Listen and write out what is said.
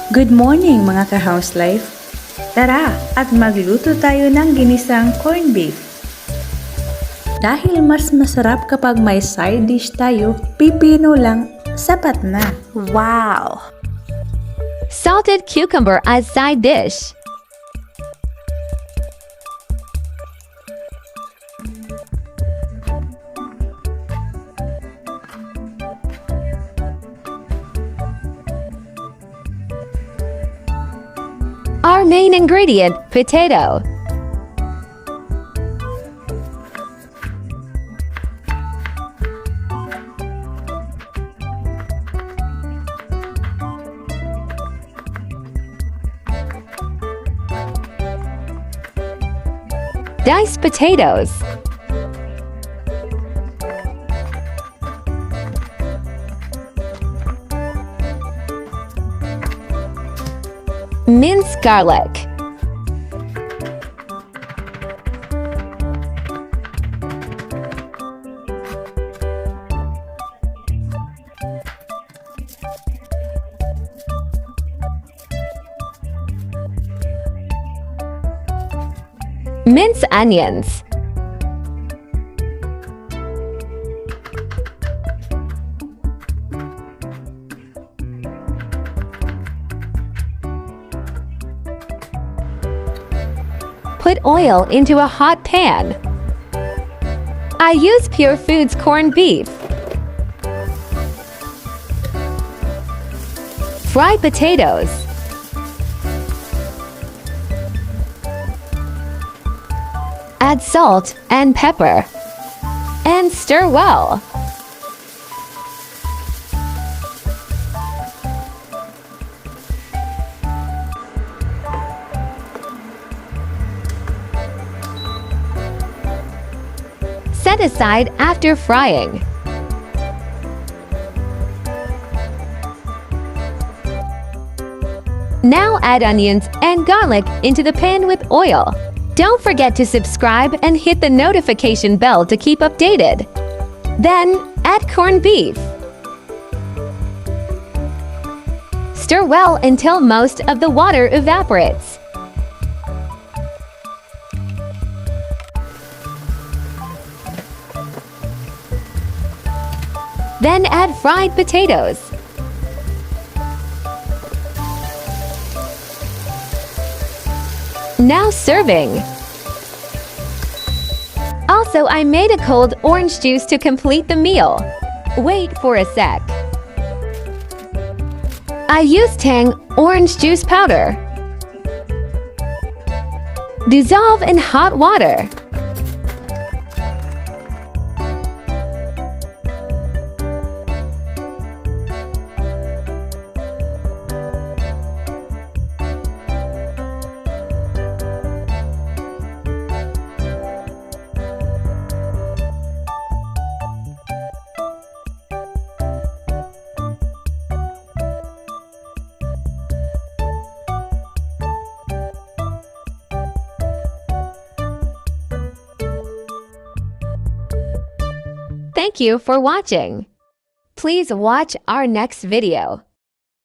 Good morning mga ka-houselife! Tara at magluto tayo ng ginisang corned beef. Dahil mas masarap kapag may side dish tayo, pipino lang, sapat na. Wow! Salted cucumber as side dish. Our main ingredient, potato. Diced potatoes. Minced garlic. Minced onions. Put oil into a hot pan. I use Pure Foods corned beef. Fry potatoes. Add salt and pepper and stir well. Set aside after frying. Now add onions and garlic into the pan with oil. Don't forget to subscribe and hit the notification bell to keep updated. Then add corned beef. Stir well until most of the water evaporates. Then add fried potatoes. Now serving. Also, I made a cold orange juice to complete the meal. Wait for a sec. I use Tang orange juice powder. Dissolve in hot water. Thank you for watching. Please watch our next video.